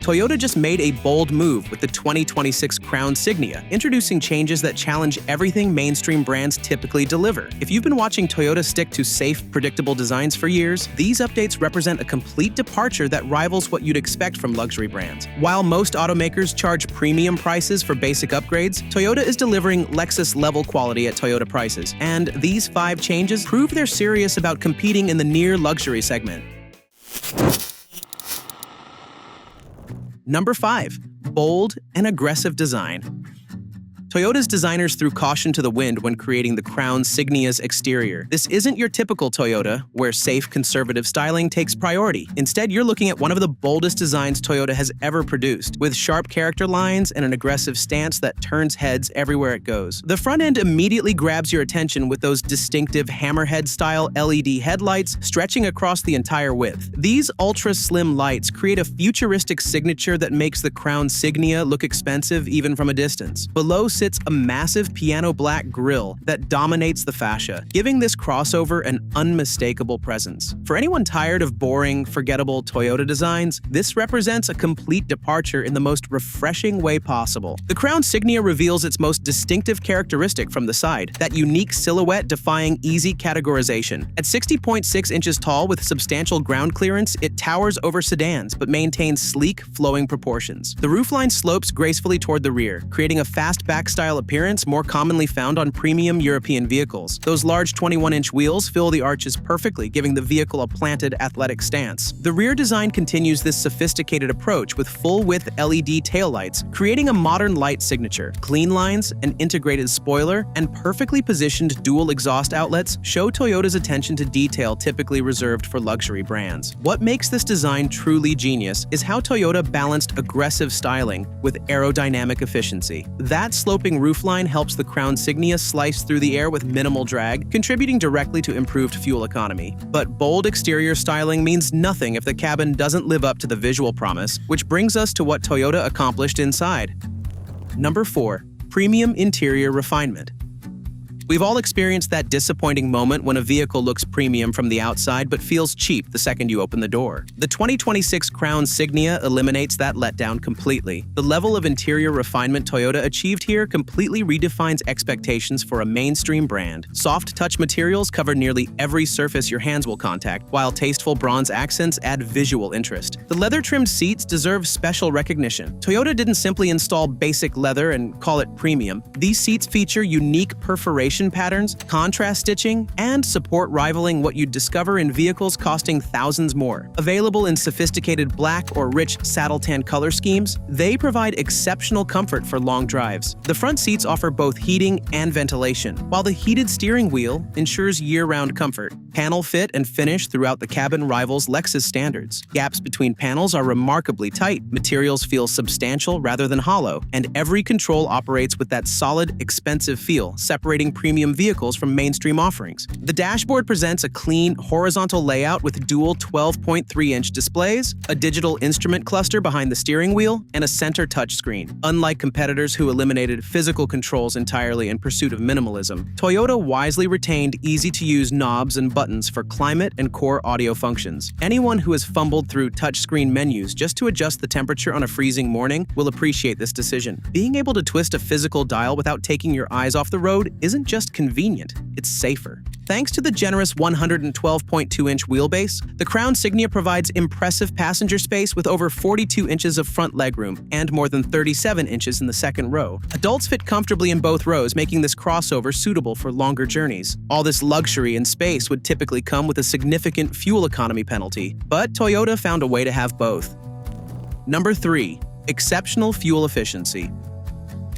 Toyota just made a bold move with the 2026 Crown Signia, introducing changes that challenge everything mainstream brands typically deliver. If you've been watching Toyota stick to safe, predictable designs for years, these updates represent a complete departure that rivals what you'd expect from luxury brands. While most automakers charge premium prices for basic upgrades, Toyota is delivering Lexus-level quality at Toyota prices, and these 5 changes prove they're serious about competing in the near-luxury segment. Number 5. Bold and aggressive design. Toyota's designers threw caution to the wind when creating the Crown Signia's exterior. This isn't your typical Toyota, where safe, conservative styling takes priority. Instead, you're looking at one of the boldest designs Toyota has ever produced, with sharp character lines and an aggressive stance that turns heads everywhere it goes. The front end immediately grabs your attention with those distinctive hammerhead-style LED headlights stretching across the entire width. These ultra-slim lights create a futuristic signature that makes the Crown Signia look expensive even from a distance. Below sits a massive piano black grille that dominates the fascia, giving this crossover an unmistakable presence. For anyone tired of boring, forgettable Toyota designs, this represents a complete departure in the most refreshing way possible. The Crown Signia reveals its most distinctive characteristic from the side, that unique silhouette defying easy categorization. At 60.6 inches tall with substantial ground clearance, it towers over sedans but maintains sleek, flowing proportions. The roofline slopes gracefully toward the rear, creating a fastback style appearance more commonly found on premium European vehicles. Those large 21-inch wheels fill the arches perfectly, giving the vehicle a planted, athletic stance. The rear design continues this sophisticated approach with full-width LED taillights, creating a modern light signature. Clean lines, an integrated spoiler, and perfectly positioned dual exhaust outlets show Toyota's attention to detail typically reserved for luxury brands. What makes this design truly genius is how Toyota balanced aggressive styling with aerodynamic efficiency. That sloping roofline helps the Crown Signia slice through the air with minimal drag, contributing directly to improved fuel economy. But bold exterior styling means nothing if the cabin doesn't live up to the visual promise, which brings us to what Toyota accomplished inside. Number 4. Premium interior refinement. We've all experienced that disappointing moment when a vehicle looks premium from the outside but feels cheap the second you open the door. The 2026 Crown Signia eliminates that letdown completely. The level of interior refinement Toyota achieved here completely redefines expectations for a mainstream brand. Soft touch materials cover nearly every surface your hands will contact, while tasteful bronze accents add visual interest. The leather-trimmed seats deserve special recognition. Toyota didn't simply install basic leather and call it premium. These seats feature unique perforation patterns, contrast stitching, and support rivaling what you'd discover in vehicles costing thousands more. Available in sophisticated black or rich saddle tan color schemes, they provide exceptional comfort for long drives. The front seats offer both heating and ventilation, while the heated steering wheel ensures year-round comfort. Panel fit and finish throughout the cabin rivals Lexus standards. Gaps between panels are remarkably tight, materials feel substantial rather than hollow, and every control operates with that solid, expensive feel, separating premium vehicles from mainstream offerings. The dashboard presents a clean, horizontal layout with dual 12.3-inch displays, a digital instrument cluster behind the steering wheel, and a center touchscreen. Unlike competitors who eliminated physical controls entirely in pursuit of minimalism, Toyota wisely retained easy-to-use knobs and buttons for climate and core audio functions. Anyone who has fumbled through touchscreen menus just to adjust the temperature on a freezing morning will appreciate this decision. Being able to twist a physical dial without taking your eyes off the road isn't just convenient, it's safer. Thanks to the generous 112.2-inch wheelbase, the Crown Signia provides impressive passenger space with over 42 inches of front legroom and more than 37 inches in the second row. Adults fit comfortably in both rows, making this crossover suitable for longer journeys. All this luxury and space would typically come with a significant fuel economy penalty, but Toyota found a way to have both. Number 3. Exceptional fuel efficiency.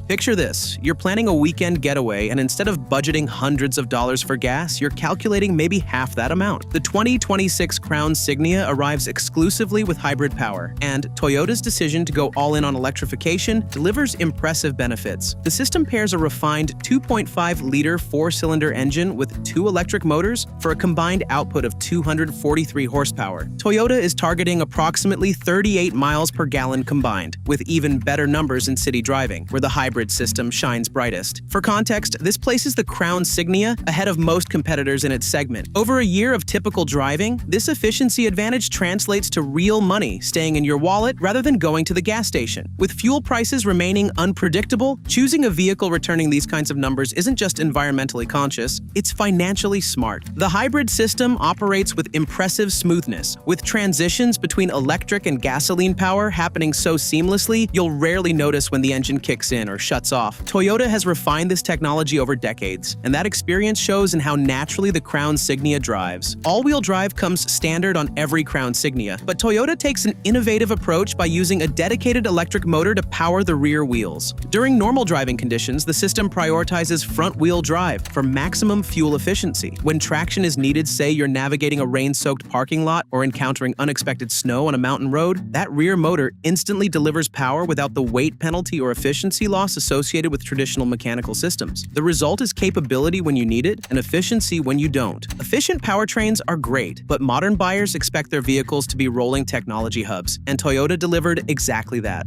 Picture this, you're planning a weekend getaway and instead of budgeting hundreds of dollars for gas, you're calculating maybe half that amount. The 2026 Crown Signia arrives exclusively with hybrid power, and Toyota's decision to go all in on electrification delivers impressive benefits. The system pairs a refined 2.5-liter 4-cylinder engine with 2 electric motors for a combined output of 243 horsepower. Toyota is targeting approximately 38 miles per gallon combined, with even better numbers in city driving, where the hybrid hybrid system shines brightest. For context, this places the Crown Signia ahead of most competitors in its segment. Over a year of typical driving, this efficiency advantage translates to real money staying in your wallet rather than going to the gas station. With fuel prices remaining unpredictable, choosing a vehicle returning these kinds of numbers isn't just environmentally conscious, it's financially smart. The hybrid system operates with impressive smoothness, with transitions between electric and gasoline power happening so seamlessly, you'll rarely notice when the engine kicks in or shuts off. Toyota has refined this technology over decades, and that experience shows in how naturally the Crown Signia drives. All-wheel drive comes standard on every Crown Signia, but Toyota takes an innovative approach by using a dedicated electric motor to power the rear wheels. During normal driving conditions, the system prioritizes front-wheel drive for maximum fuel efficiency. When traction is needed, say you're navigating a rain-soaked parking lot or encountering unexpected snow on a mountain road, that rear motor instantly delivers power without the weight penalty or efficiency loss associated with traditional mechanical systems. The result is capability when you need it and efficiency when you don't. Efficient powertrains are great, but modern buyers expect their vehicles to be rolling technology hubs, and Toyota delivered exactly that.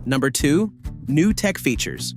Number 2. New tech features.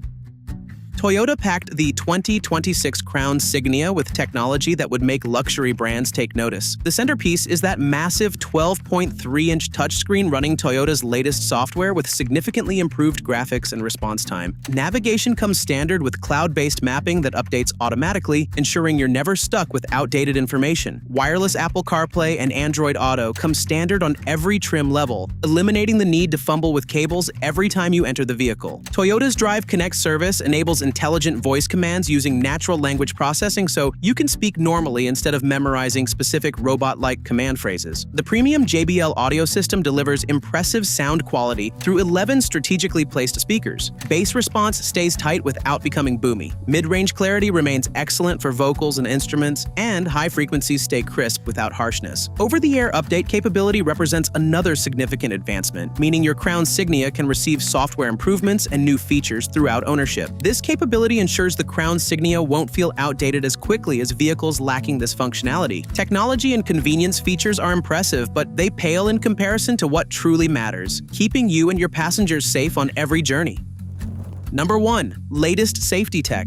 Toyota packed the 2026 Crown Signia with technology that would make luxury brands take notice. The centerpiece is that massive 12.3-inch touchscreen running Toyota's latest software with significantly improved graphics and response time. Navigation comes standard with cloud-based mapping that updates automatically, ensuring you're never stuck with outdated information. Wireless Apple CarPlay and Android Auto come standard on every trim level, eliminating the need to fumble with cables every time you enter the vehicle. Toyota's Drive Connect service enables intelligent voice commands using natural language processing so you can speak normally instead of memorizing specific robot-like command phrases. The premium JBL audio system delivers impressive sound quality through 11 strategically placed speakers. Bass response stays tight without becoming boomy. Mid-range clarity remains excellent for vocals and instruments, and high frequencies stay crisp without harshness. Over-the-air update capability represents another significant advancement, meaning your Crown Signia can receive software improvements and new features throughout ownership. This capability ensures the Crown Signia won't feel outdated as quickly as vehicles lacking this functionality. Technology and convenience features are impressive, but they pale in comparison to what truly matters, keeping you and your passengers safe on every journey. Number 1. Latest safety tech.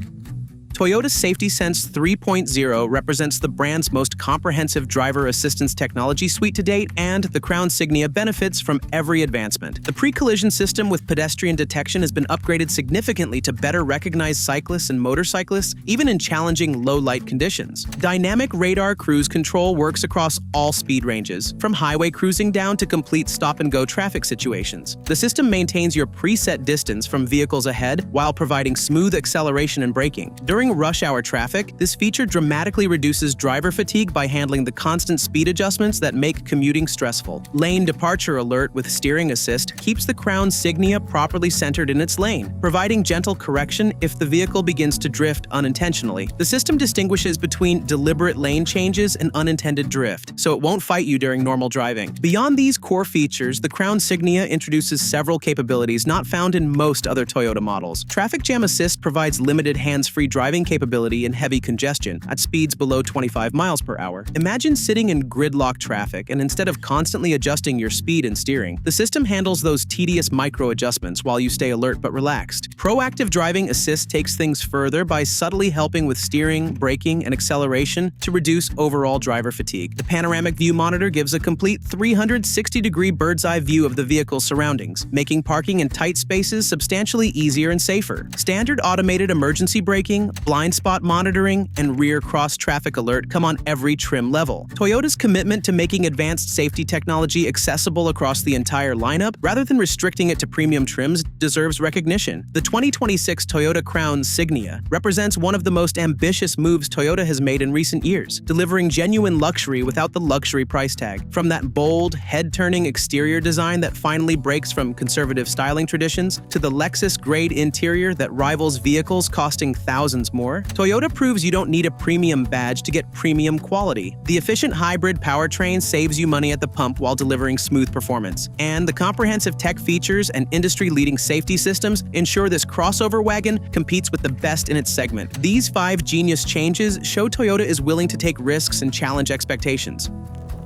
Toyota's Safety Sense 3.0 represents the brand's most comprehensive driver assistance technology suite to date, and the Crown Signia benefits from every advancement. The pre-collision system with pedestrian detection has been upgraded significantly to better recognize cyclists and motorcyclists, even in challenging low-light conditions. Dynamic radar cruise control works across all speed ranges, from highway cruising down to complete stop-and-go traffic situations. The system maintains your preset distance from vehicles ahead while providing smooth acceleration and braking. During rush hour traffic, this feature dramatically reduces driver fatigue by handling the constant speed adjustments that make commuting stressful. Lane departure alert with steering assist keeps the Crown Signia properly centered in its lane, providing gentle correction if the vehicle begins to drift unintentionally. The system distinguishes between deliberate lane changes and unintended drift, so it won't fight you during normal driving. Beyond these core features, the Crown Signia introduces several capabilities not found in most other Toyota models. Traffic Jam Assist provides limited hands-free driving capability in heavy congestion at speeds below 25 miles per hour. Imagine sitting in gridlock traffic, and instead of constantly adjusting your speed and steering, the system handles those tedious micro-adjustments while you stay alert but relaxed. Proactive Driving Assist takes things further by subtly helping with steering, braking, and acceleration to reduce overall driver fatigue. The Panoramic View Monitor gives a complete 360-degree bird's-eye view of the vehicle's surroundings, making parking in tight spaces substantially easier and safer. Standard automated emergency braking, blind spot monitoring, and rear cross-traffic alert come on every trim level. Toyota's commitment to making advanced safety technology accessible across the entire lineup, rather than restricting it to premium trims, deserves recognition. The 2026 Toyota Crown Signia represents one of the most ambitious moves Toyota has made in recent years, delivering genuine luxury without the luxury price tag. From that bold, head-turning exterior design that finally breaks from conservative styling traditions, to the Lexus-grade interior that rivals vehicles costing thousands more, Toyota proves you don't need a premium badge to get premium quality. The efficient hybrid powertrain saves you money at the pump while delivering smooth performance. And the comprehensive tech features and industry-leading safety systems ensure this crossover wagon competes with the best in its segment. These 5 genius changes show Toyota is willing to take risks and challenge expectations.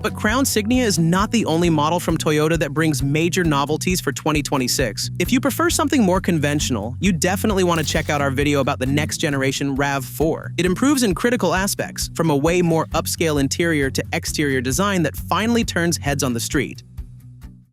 But Crown Signia is not the only model from Toyota that brings major novelties for 2026. If you prefer something more conventional, you definitely want to check out our video about the next generation RAV4. It improves in critical aspects, from a way more upscale interior to exterior design that finally turns heads on the street.